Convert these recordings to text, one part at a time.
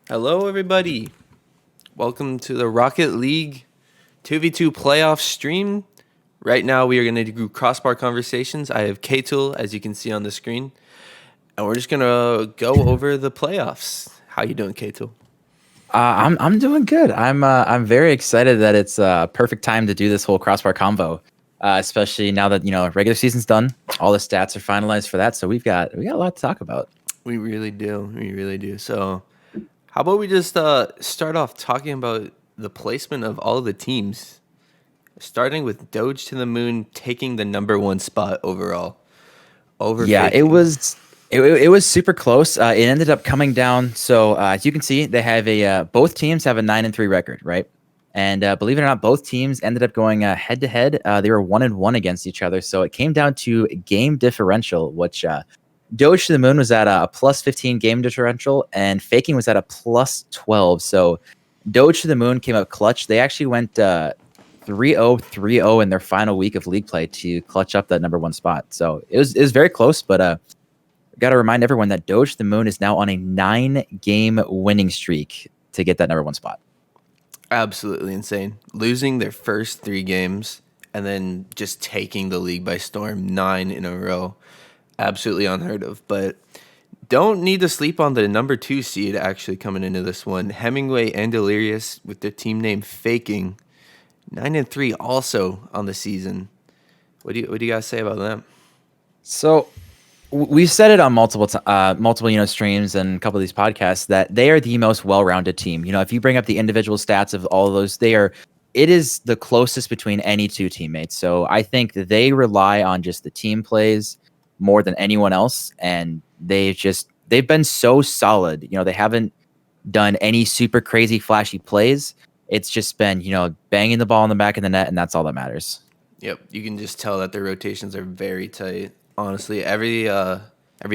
Hello, everybody. Welcome to the Rocket League 2v2 playoff stream. Right now, we are going to do Crossbar conversations. I have Ktool, as you can see on the screen, and we're just going to go over the playoffs. How you doing, Ktool? I'm doing good. I'm very excited that it's a perfect time to do this whole crossbar combo, especially now that regular season's done. All the stats are finalized for that, so we got a lot to talk about. We really do. We really do. So, how about we just start off talking about the placement of all of the teams, starting with Doge to the Moon taking the number one spot overall over Yeah, it Faking. was it was super close. It ended up coming down. So as you can see, they have a both teams have a 9-3 record, right? And believe it or not, both teams ended up going head to head. They were 1-1 against each other. So it came down to game differential, which Doge to the Moon was at a plus 15 game differential, and Faking was at a plus 12. So Doge to the Moon came up clutch. They actually went 3-0, 3-0 in their final week of league play to clutch up that number one spot. So it was very close, but got to remind everyone that Doge to the Moon is now on a 9-game winning streak to get that number one spot. Absolutely insane. Losing their first 3 games and then just taking the league by storm 9 in a row. Absolutely unheard of. But don't need to sleep on the number 2 seed actually coming into this one. Hemmingway and Delirious with their team name Faking. 9-3 also on the season. What do you guys say about them? So we've said it on multiple streams and a couple of these podcasts that they are the most well-rounded team. If you bring up the individual stats of all of those, it is the closest between any two teammates. So I think that they rely on just the team plays more than anyone else, and they've been so solid. They haven't done any super crazy flashy plays. It's just been banging the ball in the back of the net, and that's all that matters. Yep, you can just tell that their rotations are very tight. Honestly, every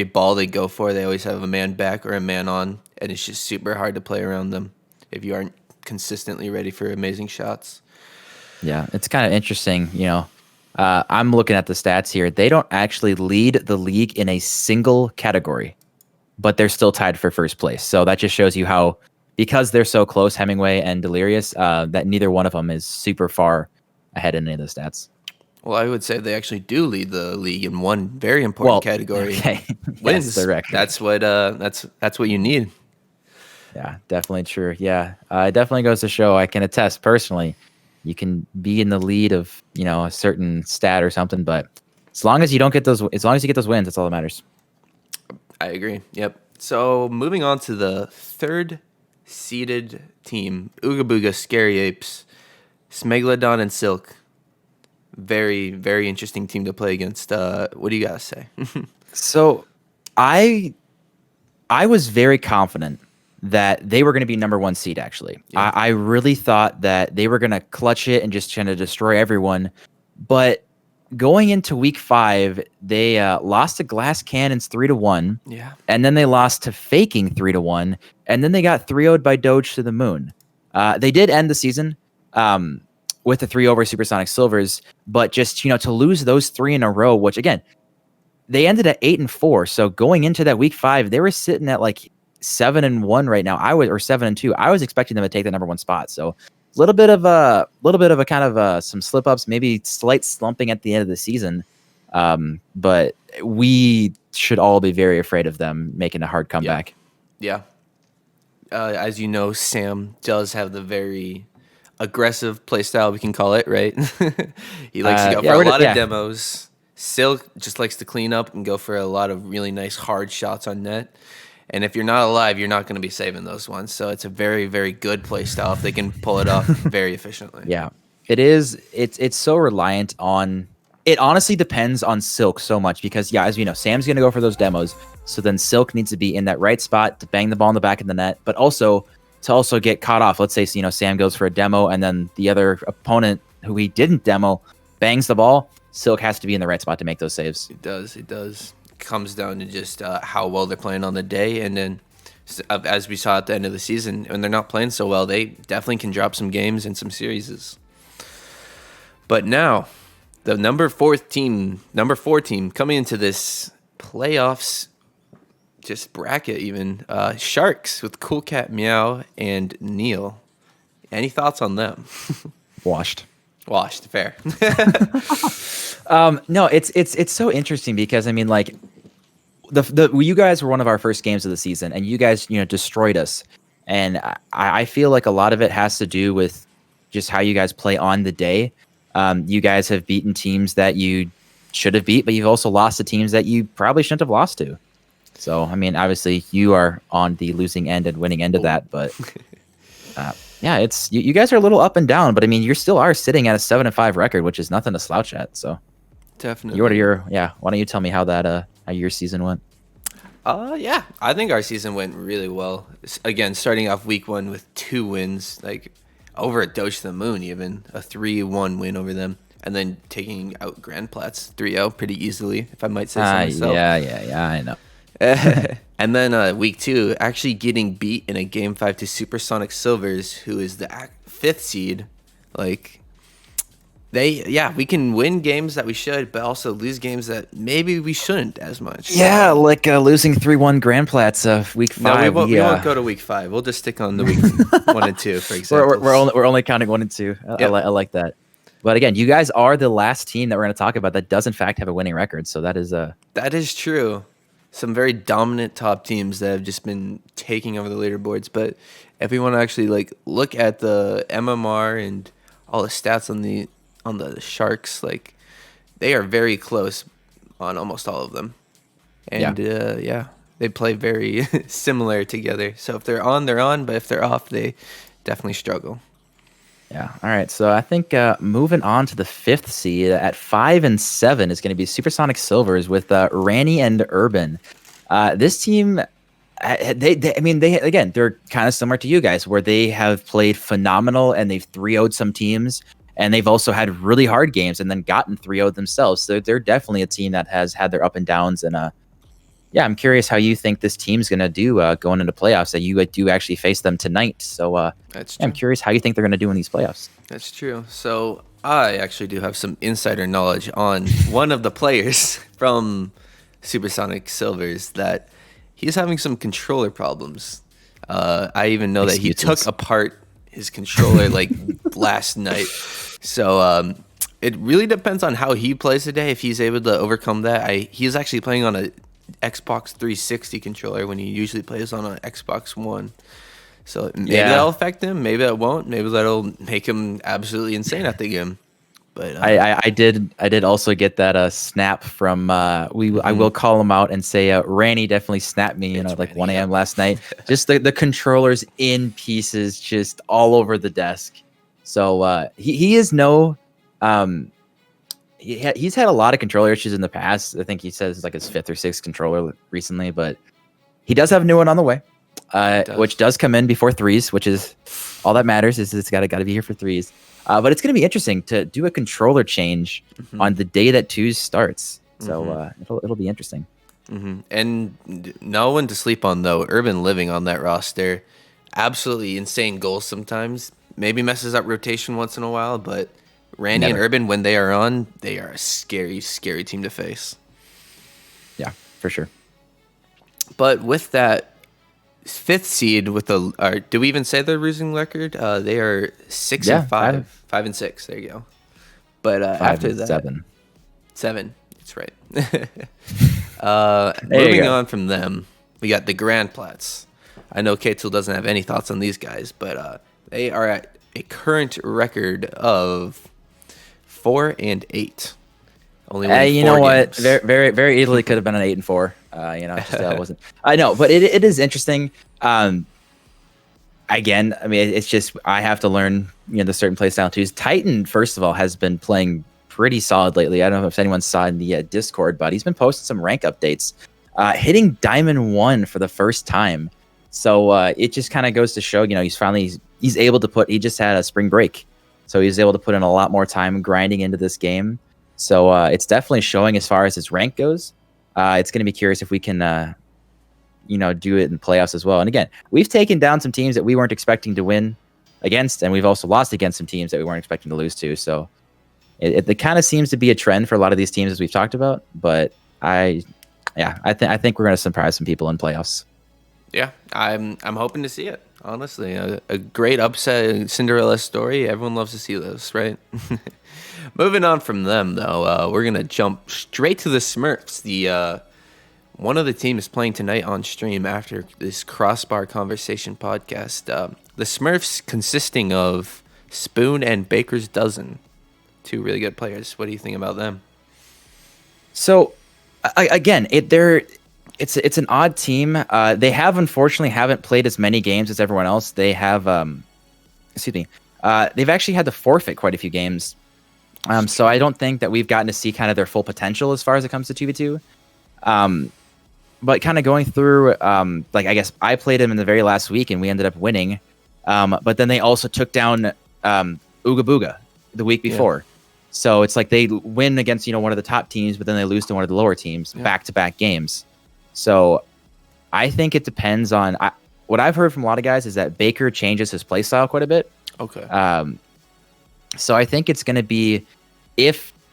ball they go for, they always have a man back or a man on, and it's just super hard to play around them if you aren't consistently ready for amazing shots. Yeah, it's kind of interesting. I'm looking at the stats here. They don't actually lead the league in a single category, but they're still tied for first place. So that just shows you how, because they're so close, Hemmingway and Delirious, that neither one of them is super far ahead in any of the stats. Well, I would say they actually do lead the league in one very important category: okay. wins. Yes, the record. That's what you need. Yeah, definitely true. Yeah, it definitely goes to show. I can attest personally. You can be in the lead of a certain stat or something, but as long as you get those wins, that's all that matters. I agree. Yep. So moving on to the third seeded team, Ooga Booga, Scary Apes, Smegalodon, and Silk. Very, very interesting team to play against. What do you guys say? So, I was very confident that they were going to be number one seed. Actually, Yeah. I really thought that they were going to clutch it and just trying to destroy everyone. But going into week 5, they lost to Glass Cannons 3-1. Yeah. And then they lost to Faking 3-1. And then they got 3-0'd by Doge to the Moon. They did end the season with the 3 over Supersonic Silvers, but just to lose those 3 in a row, which again, they ended at 8-4. So going into that week 5, they were sitting at like 7-1 right now. Or 7-2. I was expecting them to take the number one spot. So a little bit of a kind of some slip ups, maybe slight slumping at the end of the season. But we should all be very afraid of them making a hard comeback. Yeah. As you know, Sam does have the very aggressive play style, we can call it, right? He likes to go for a lot of demos. Silk just likes to clean up and go for a lot of really nice hard shots on net. And if you're not alive, you're not going to be saving those ones. So it's a very, very good play style if they can pull it off very efficiently. Yeah, it is. It's so reliant on. It honestly depends on Silk so much because, yeah, as we know, Sam's going to go for those demos. So then Silk needs to be in that right spot to bang the ball in the back of the net, but also to get caught off. Let's say, Sam goes for a demo and then the other opponent who he didn't demo bangs the ball. Silk has to be in the right spot to make those saves. It does. It does. It comes down to just how well they're playing on the day. And then, as we saw at the end of the season, when they're not playing so well, they definitely can drop some games and some series. But now, the number 4 team coming into this playoffs just bracket even. Sharks with CoolCat, Meow, and Neil. Any thoughts on them? Washed. Washed, fair. No, it's so interesting because I mean, like, the you guys were one of our first games of the season, and you guys destroyed us, and I feel like a lot of it has to do with just how you guys play on the day. You guys have beaten teams that you should have beat, but you've also lost to teams that you probably shouldn't have lost to. So I mean, obviously you are on the losing end and winning end of that, but yeah, it's you guys are a little up and down, but I mean, you still are sitting at a 7-5 record, which is nothing to slouch at. So Definitely. Why don't you tell me how that how your season went? Yeah, I think our season went really well. Again, starting off week 1 with 2 wins, like over at Doge to the Moon, even a 3-1 win over them, and then taking out Grandplatz 3-0 pretty easily, if I might say so myself. Yeah, I know. And then week 2, actually getting beat in a game 5 to Supersonic Silvers, who is the 5th seed. Like, we can win games that we should, but also lose games that maybe we shouldn't as much. Yeah, like losing 3-1 Grandplatz week 5. No, we won't go to week 5. We'll just stick on the week 1 and 2, for example. We're only counting 1 and 2. I like that. But again, you guys are the last team that we're going to talk about that does in fact have a winning record. So that is true. Some very dominant top teams that have just been taking over the leaderboards. But if we want to actually like look at the MMR and all the stats on the Sharks, like they are very close on almost all of them. And they play very similar together. So if they're on, they're on. But if they're off, they definitely struggle. Yeah. All right. So I think moving on to the 5th seed at 5 and 7 is going to be Supersonic Silvers with Ranny and Urban. This team, they're kind of similar to you guys, where they have played phenomenal and they've 3-0'd some teams, and they've also had really hard games and then gotten 3-0'd themselves. So they're definitely a team that has had their up and downs. And I'm curious how you think this team's going to do going into playoffs, that you do actually face them tonight. So I'm curious how you think they're going to do in these playoffs. That's true. So I actually do have some insider knowledge on one of the players from Supersonic Silvers, that he's having some controller problems. I even know that he took apart his controller like last night. So it really depends on how he plays today, if he's able to overcome that. He's actually playing on a Xbox 360 controller when he usually plays on an Xbox One. So maybe that'll affect him, maybe that won't, maybe that'll make him absolutely insane at the game. But I did also get that snap from I will call him out and say Ranny definitely snapped me like Ranny, 1 a.m. last night. Just the controllers in pieces, just all over the desk. So he is no he's had a lot of controller issues in the past. I think he says it's like his 5th or 6th controller recently, but he does have a new one on the way, which does come in before 3s, which is all that matters. Is it's got to be here for 3s. But it's going to be interesting to do a controller change on the day that 2s starts. So it'll be interesting. And no one to sleep on, though. Urban living on that roster, absolutely insane goals sometimes. Maybe messes up rotation once in a while, but Randy and Urban, when they are on, they are a scary, scary team to face. Yeah, for sure. But with that 5th seed, with do we even say their losing record? They are 6 and 5, 5 and 6. There you go. But after that, 7. That's right. Moving on from them, we got the Grandplatz. I know Ktool doesn't have any thoughts on these guys, but they are at a current record of 4 and 8. Only you know what? Very, very, very easily could have been an 8 and 4. Just wasn't. I know, but it is interesting. Again, I mean, it's just I have to learn the certain play style too. Titan, first of all, has been playing pretty solid lately. I don't know if anyone saw in the Discord, but he's been posting some rank updates, hitting Diamond 1 for the first time. So it just kind of goes to show, he's able to he just had a spring break. So he's able to put in a lot more time grinding into this game. So it's definitely showing as far as his rank goes. It's going to be curious if we can, do it in playoffs as well. And again, we've taken down some teams that we weren't expecting to win against, and we've also lost against some teams that we weren't expecting to lose to. So it kind of seems to be a trend for a lot of these teams, as we've talked about. But yeah, I think we're gonna surprise some people in playoffs. Yeah, I'm hoping to see it. Honestly, a great upset Cinderella story. Everyone loves to see those, right? Moving on from them, though, we're gonna jump straight to the Smurfs. The one of the teams playing tonight on stream after this Crossbar Conversation podcast. The Smurfs, consisting of Spoon and Baker's Dozen, two really good players. What do you think about them? So, again, it's an odd team. They unfortunately haven't played as many games as everyone else. They have, excuse me, they've actually had to forfeit quite a few games. So I don't think that we've gotten to see kind of their full potential as far as it comes to 2v2. But kind of going through, like, I guess I played them in the very last week and we ended up winning. But then they also took down Ooga Booga the week before. Yeah. So it's like they win against, one of the top teams, but then they lose to one of the lower teams back-to-back games. So I think it depends on what I've heard from a lot of guys is that Baker changes his play style quite a bit. Okay. So I think it's going to be I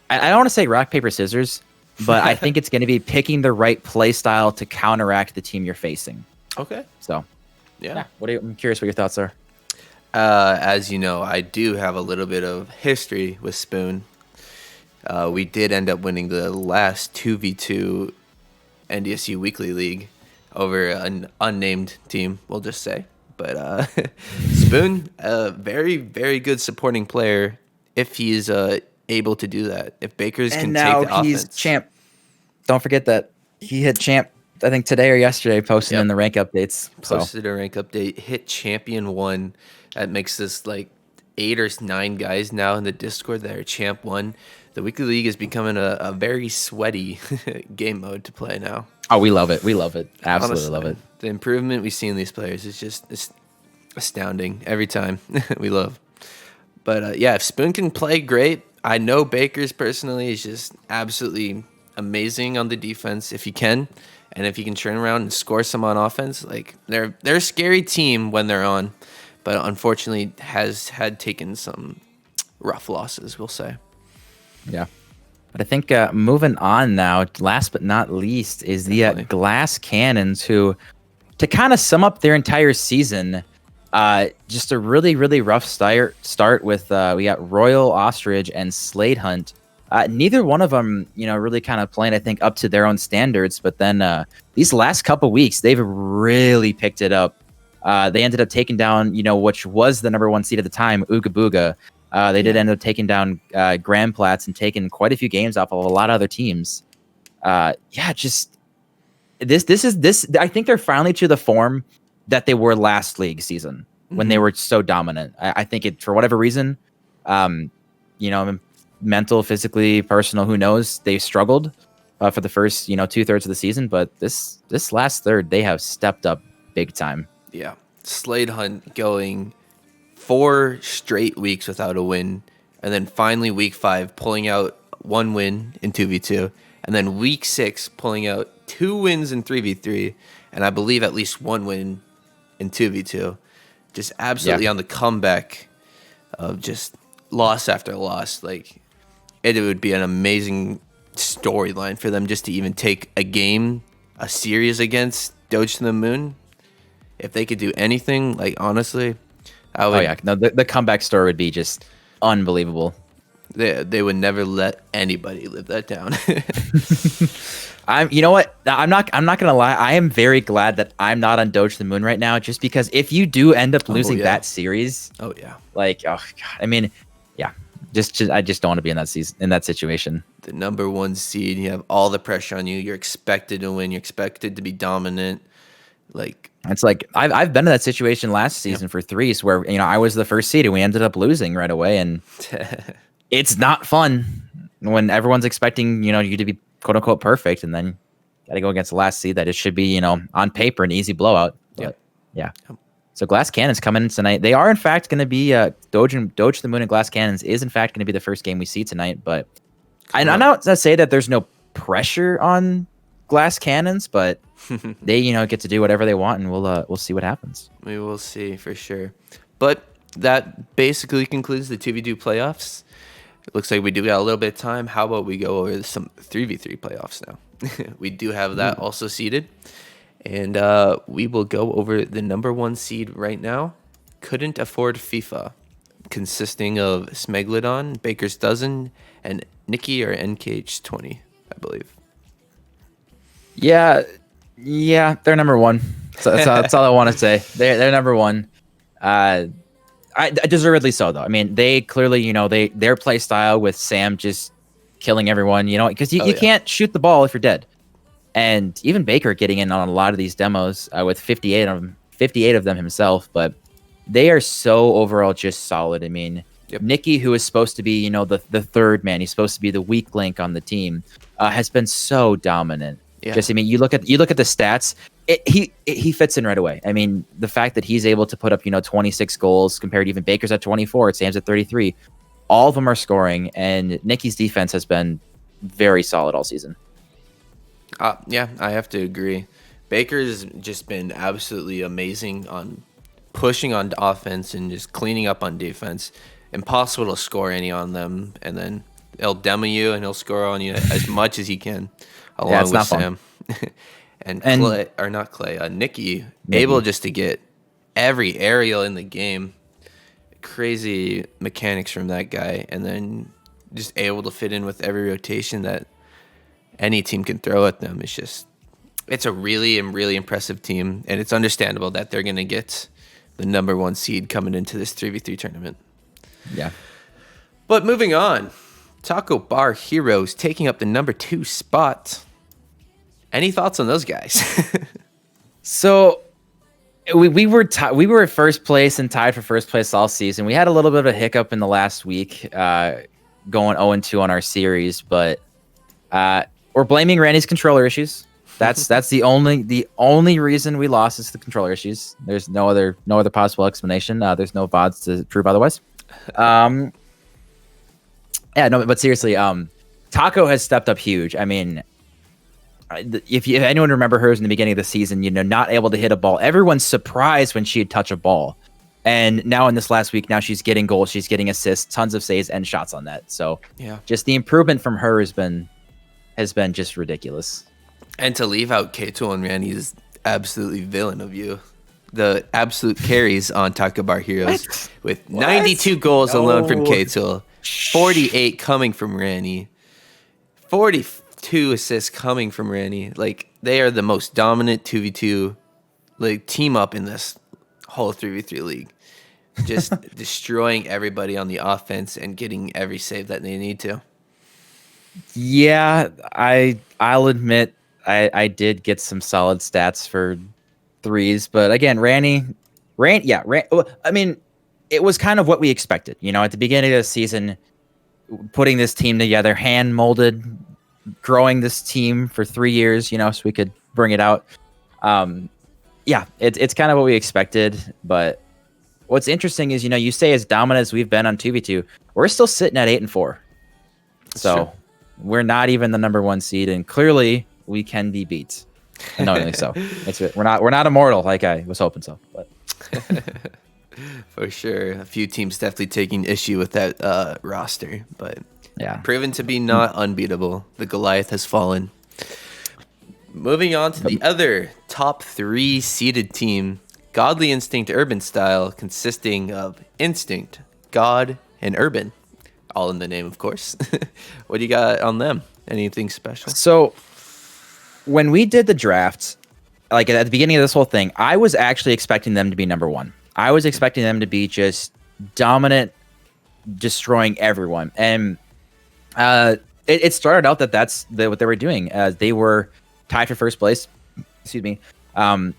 don't want to say rock, paper, scissors, but I think it's going to be picking the right play style to counteract the team you're facing. Okay. So, yeah. I'm curious what your thoughts are. As you know, I do have a little bit of history with Spoon. We did end up winning the last 2v2 NDSU Weekly League over an unnamed team, we'll just say. But Spoon, a very, very good supporting player if he's able to do that. If Bakers can take the offense. And now he's champ. Don't forget that he hit champ, I think today or yesterday, posting in the rank updates. Posted a rank update, hit champion 1. That makes this like 8 or 9 guys now in the Discord that are champ 1. The Weekly League is becoming a very sweaty game mode to play now. Oh, we love it. We love it. Absolutely Honestly, love it. The improvement we see in these players is just astounding every time. We love. But yeah, if Spoon can play great, I know Baker's personally is just absolutely amazing on the defense if he can. And if he can turn around and score some on offense, like they're a scary team when they're on. But unfortunately has had taken some rough losses, we'll say. Yeah. But I think moving on now, last but not least, is the Glass Cannons, who, to kind of sum up their entire season, just a really, really rough start with, we got Royal Ostrich and Slade Hunt. Neither one of them, really kind of playing, I think, up to their own standards. But then these last couple weeks, they've really picked it up. They ended up taking down, which was the number 1 seed at the time, Ooga Booga. They did end up taking down Grandplatz and taking quite a few games off of a lot of other teams. Just this. I think they're finally to the form that they were last league season when they were so dominant. I think it, for whatever reason, mental, physically, personal, who knows, they struggled for the first 2/3 of the season, but this last third they have stepped up big time. Yeah, Slade Hunt going 4 straight weeks without a win, and then finally week 5 pulling out 1 win in 2v2, and then week 6 pulling out 2 wins in 3v3, and I believe at least 1 win in 2v2. Just absolutely on the comeback of just loss after loss. Like it would be an amazing storyline for them just to even take a series against Doge to the Moon. If they could do anything, like honestly, I would. Oh yeah, no, the comeback story would be just unbelievable. They would never let anybody live that down. You know what? I'm not gonna lie. I am very glad that I'm not on Doge to the Moon right now, just because if you do end up losing that series, oh yeah, like oh god, I mean, yeah, I just don't want to be in that situation. The number 1 seed, you have all the pressure on you. You're expected to win. You're expected to be dominant. Like it's like I've been in that situation last season for threes where I was the first seed and we ended up losing right away, and it's not fun when everyone's expecting you to be quote unquote perfect, and then got to go against the last seed that it should be on paper an easy blowout. But, yeah. So Glass Cannons coming in tonight. They are in fact going to be Doge to the Moon and Glass Cannons is in fact going to be the first game we see tonight. But I'm not to say that there's no pressure on Glass Cannons, but they get to do whatever they want, and we'll see what happens. We will see for sure. But that basically concludes the 2v2 playoffs. It looks like we do got a little bit of time. How about we go over some 3v3 playoffs now? We do have that also seeded. And we will go over the number 1 seed right now. Couldn't afford FIFA, consisting of Smegalodon, Baker's Dozen, and Nikki or NKH20, I believe. Yeah, yeah, they're number one. So that's all I want to say. They're number one. I deservedly so though. I mean, they clearly, their play style with Sam just killing everyone, because you Yeah. can't shoot the ball if you're dead. And even Baker getting in on a lot of these demos with 58 of them himself, but they are so overall just solid. I mean, Yep. Nikki, who is supposed to be, the third man, he's supposed to be the weak link on the team, has been so dominant. Yeah. Just, I mean, you look at the stats. He fits in right away. I mean, the fact that he's able to put up 26 goals compared to even Baker's at 24, Sam's at 33. All of them are scoring, and Nikki's defense has been very solid all season. Yeah, I have to agree. Baker's just been absolutely amazing on pushing on offense and just cleaning up on defense. Impossible to score any on them, and then he'll demo you and he'll score on you as much as he can, along with Sam. and Clay, or not Clay, Nikki, able just to get every aerial in the game. Crazy mechanics from that guy, and then just able to fit in with every rotation that any team can throw at them. It's a really impressive team, and it's understandable that they're going to get the number 1 seed coming into this 3v3 tournament. Yeah. But moving on, Taco Bar Heroes taking up the number 2 spot. Any thoughts on those guys? So we were at first place and tied for first place all season. We had a little bit of a hiccup in the last week, going 0-2 on our series, but we're blaming Randy's controller issues. That's the only reason we lost is the controller issues. There's no other possible explanation. There's no VODs to prove otherwise. Yeah, no, but seriously, Taco has stepped up huge. I mean, if anyone remember hers in the beginning of the season, not able to hit a ball. Everyone's surprised when she'd touch a ball. And now in this last week, now she's getting goals, she's getting assists, tons of saves and shots on that. So yeah, just the improvement from her has been just ridiculous. And to leave out Ktool and Randy is absolutely villain of you. The absolute carries on Taco Bar Heroes with 92 goals alone from Ktool, 48 coming from Randy, 42 assists coming from Randy. Like, they are the most dominant 2v2 team up in this whole 3v3 league. Just destroying everybody on the offense and getting every save that they need to. Yeah, I'll admit I did get some solid stats for threes, but again, Randy, I mean, it was kind of what we expected. At the beginning of the season, putting this team together, hand molded, growing this team for 3 years, so we could bring it out. Yeah, it's kind of what we expected, but what's interesting is, you say as dominant as we've been on 2v2, we're still sitting at 8-4. So we're not even the number 1 seed, and clearly we can be beat. Unknowingly so. We're not immortal like I was hoping so. But for sure, a few teams definitely taking issue with that roster, but yeah, proven to be not unbeatable. The Goliath has fallen. Moving on to the other top 3 seeded team, Godly Instinct Urban Style, consisting of Instinct, God, and Urban. All in the name, of course. What do you got on them? Anything special? So, when we did the draft, like at the beginning of this whole thing, I was actually expecting them to be number 1. I was expecting them to be just dominant, destroying everyone. And it started out that's what they were doing. They were tied for first place. Excuse me.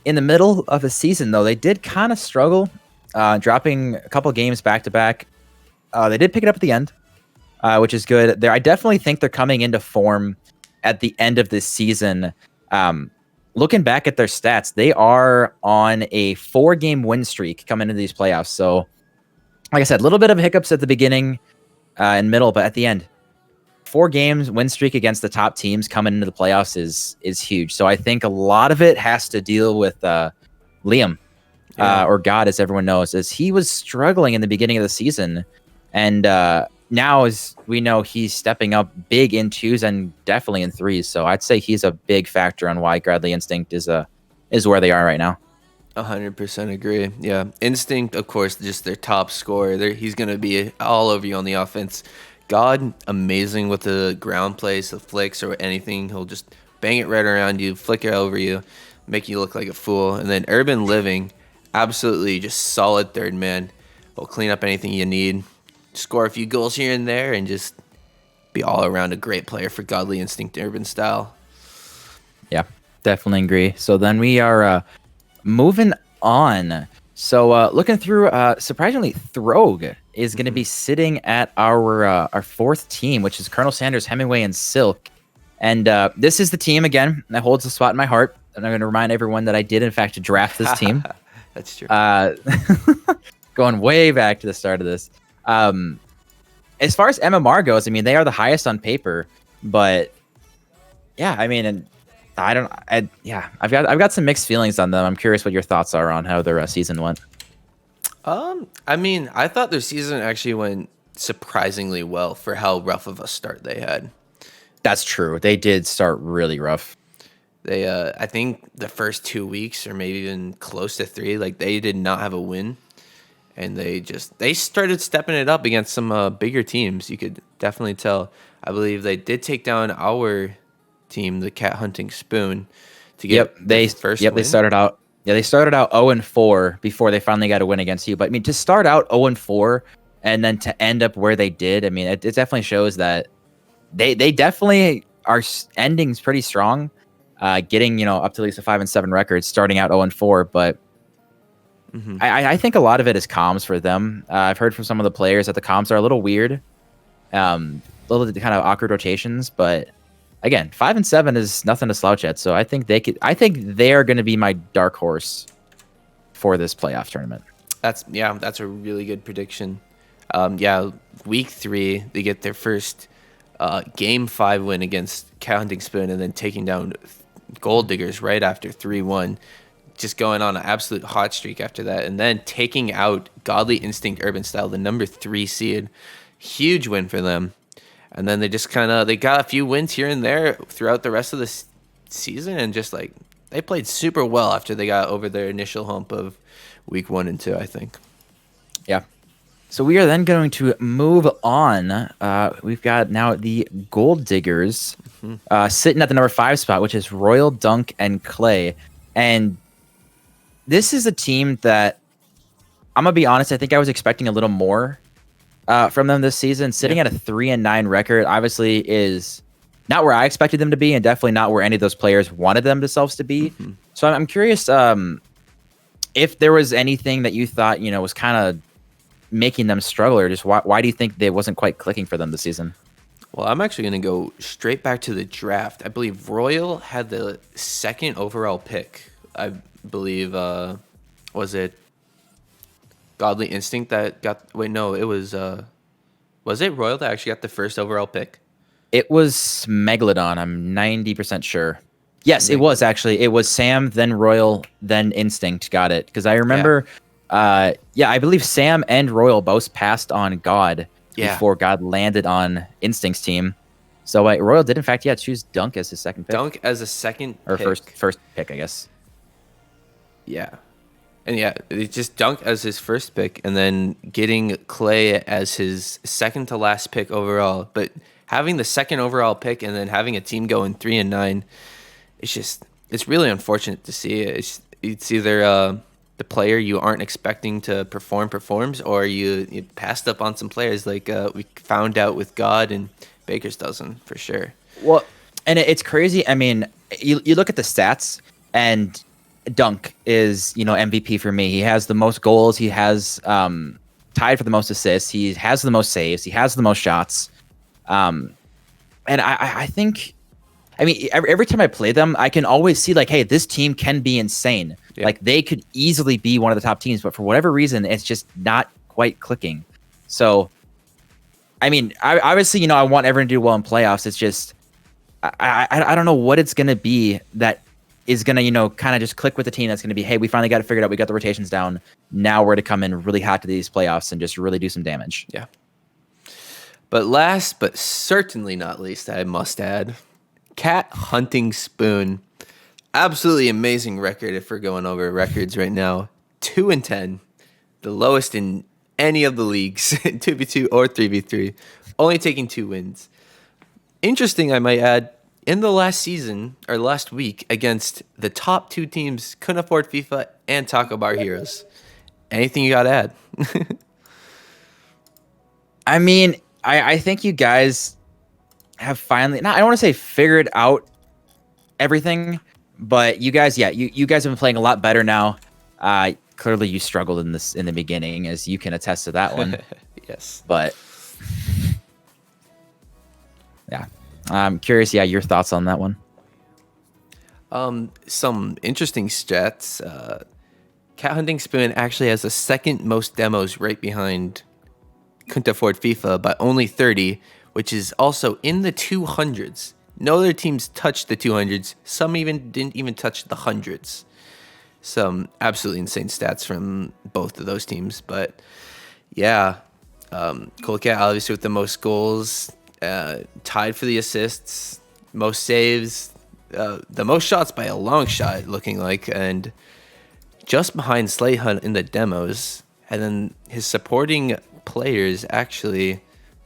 In the middle of the season, though, they did kind of struggle, dropping a couple games back to back. They did pick it up at the end, which is good. I definitely think they're coming into form at the end of this season. Looking back at their stats, they are on a 4-game win streak coming into these playoffs. So, like I said, a little bit of hiccups at the beginning and middle, but at the end, 4 games win streak against the top teams coming into the playoffs is huge. So I think a lot of it has to deal with Liam, or God, as everyone knows, as he was struggling in the beginning of the season. And now, as we know, he's stepping up big in 2s and definitely in 3s. So I'd say he's a big factor on why Godly Instinct is where they are right now. 100% agree. Yeah, Instinct, of course, just their top scorer. He's gonna be all over you on the offense. God, amazing with the ground plays, the flicks, or anything. He'll just bang it right around you, flick it over you, make you look like a fool. And then Urban Living, absolutely just solid third man. Will clean up anything you need, score a few goals here and there, and just be all around a great player for Godly Instinct Urban style. Yeah, definitely agree. So then we are moving on. So looking through, surprisingly, Throg is going to be sitting at our 4th team, which is Colonel Sanders, Hemmingway, and Silk. And this is the team, again, that holds a spot in my heart. And I'm going to remind everyone that I did, in fact, draft this team. That's true. Going way back to the start of this. As far as MMR goes, I mean, they are the highest on paper. But, yeah, I mean, I've got some mixed feelings on them. I'm curious what your thoughts are on how their season went. I mean, I thought their season actually went surprisingly well for how rough of a start they had. That's true. They did start really rough. They, I think the first 2 weeks or maybe even close to 3, like they did not have a win, and they started stepping it up against some bigger teams. You could definitely tell. I believe they did take down our team, the Cat Hunting Spoon, to get they first. Yep, win. They started out 0-4 before they finally got a win against you. But I mean, to start out 0-4 and then to end up where they did, I mean, it definitely shows that they definitely are ending pretty strong, getting up to at least a 5-7 record, starting out 0-4. But I think a lot of it is comms for them. I've heard from some of the players that the comms are a little weird, a little kind of awkward rotations, but. Again, 5-7 is nothing to slouch at, so I think they are going to be my dark horse for this playoff tournament. That's a really good prediction. Week 3 they get their first game 5 win against Cat Hunting Spoon, and then taking down Gold Diggers right after 3-1, just going on an absolute hot streak after that, and then taking out Godly Instinct Urban Style, the number 3 seed. Huge win for them. And then they just they got a few wins here and there throughout the rest of the season, and just like they played super well after they got over their initial hump of week 1 and 2, I think. Yeah. So we are then going to move on. We've got now the Gold Diggers sitting at the number 5 spot, which is Royal, Dunk, and Clay. And this is a team that, I'm going to be honest, I think I was expecting a little more from them this season. Sitting at a 3-9 record obviously is not where I expected them to be, and definitely not where any of those players wanted themselves to be. So I'm curious if there was anything that you thought was kind of making them struggle, or just why do you think it wasn't quite clicking for them this season? Well, I'm actually going to go straight back to the draft. I believe Royal had the 2nd overall pick. I believe was it Godly Instinct that got... Wait, no, it was it Royal that actually got the 1st overall pick? It was Megalodon, I'm 90% sure. Yes, it was actually. It was Sam, then Royal, then Instinct got it. Because I remember, I believe Sam and Royal both passed on God before God landed on Instinct's team. So Royal did, in fact, choose Dunk as his 2nd pick. Dunk as a 2nd or pick. first pick, I guess. Yeah. And it just Dunk as his 1st pick, and then getting Clay as his 2nd to last pick overall. But having the 2nd overall pick and then having a team going 3-9, it's really unfortunate to see. It's either the player you aren't expecting to performs, or you passed up on some players like we found out with God and Baker's dozen for sure. Well, and it's crazy. I mean, you look at the stats, and Dunk is MVP for me. He has the most goals. He has tied for the most assists. He has the most saves. He has the most shots. And I think, I mean, every time I play them, I can always see like, hey, this team can be insane. Yeah. Like they could easily be one of the top teams, but for whatever reason, it's just not quite clicking. So, I mean, obviously, I want everyone to do well in playoffs. It's just, I don't know what it's going to be that is going to, kind of just click with the team that's going to be, hey, we finally got it figured out. We got the rotations down. Now we're to come in really hot to these playoffs and just really do some damage. Yeah. But last but certainly not least, I must add, Cat Hunting Spoon. Absolutely amazing record if we're going over records right now. 2-10, the lowest in any of the leagues, 2v2 or 3v3, only taking 2 wins. Interesting, I might add, in the last season or last week against the top 2 teams, Couldn't Afford FIFA and Taco Bar Heroes. Anything you got to add? I mean, I think you guys have finally, I don't want to say figured out everything, but you guys, you guys have been playing a lot better now. Clearly you struggled in the beginning, as you can attest to that one. Yes. But yeah, I'm curious. Yeah, your thoughts on that one? Some interesting stats. Cat Hunting Spoon actually has the second most demos right behind Couldn't Afford FIFA, but only 30, which is also in the 200s. No other teams touched the 200s. Some even didn't even touch the hundreds. Some absolutely insane stats from both of those teams. But yeah, CoolCat obviously with the most goals, tied for the assists, most saves, the most shots by a long shot, looking like, and just behind Slay Hunt in the demos. And then his supporting players actually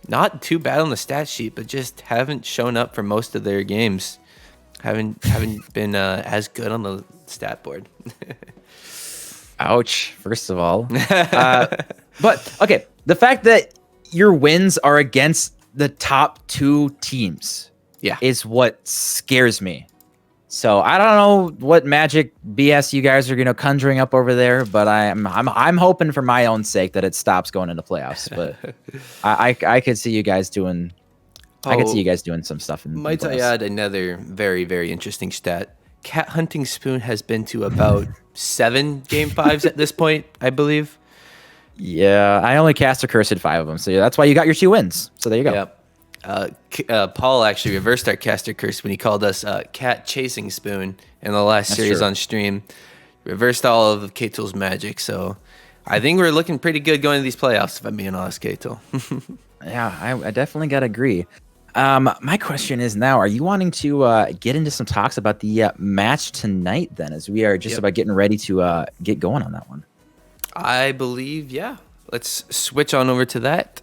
not too bad on the stat sheet, but just haven't shown up for most of their games. Haven't been as good on the stat board. Ouch, first of all. But, okay, the fact that your wins are against the top 2 teams is what scares me. So I don't know what magic BS you guys are conjuring up over there, but I'm hoping for my own sake that it stops going into playoffs. But I could see you guys doing. I could see you guys doing some stuff in. Might I add another very, very interesting stat? Cat Hunting Spoon has been to about 7 Game 5s at this point, I believe. Yeah, I only cast a curse in 5 of them, so that's why you got your 2 wins. So there you go. Yep. Paul actually reversed our caster curse when he called us Cat Chasing Spoon in the last series on stream. Reversed all of Ktool's magic, so I think we're looking pretty good going to these playoffs, if I'm being honest, Ktool. Yeah, I definitely got to agree. My question is now, are you wanting to get into some talks about the match tonight then, as we are just about getting ready to get going on that one? I believe, yeah. Let's switch on over to that.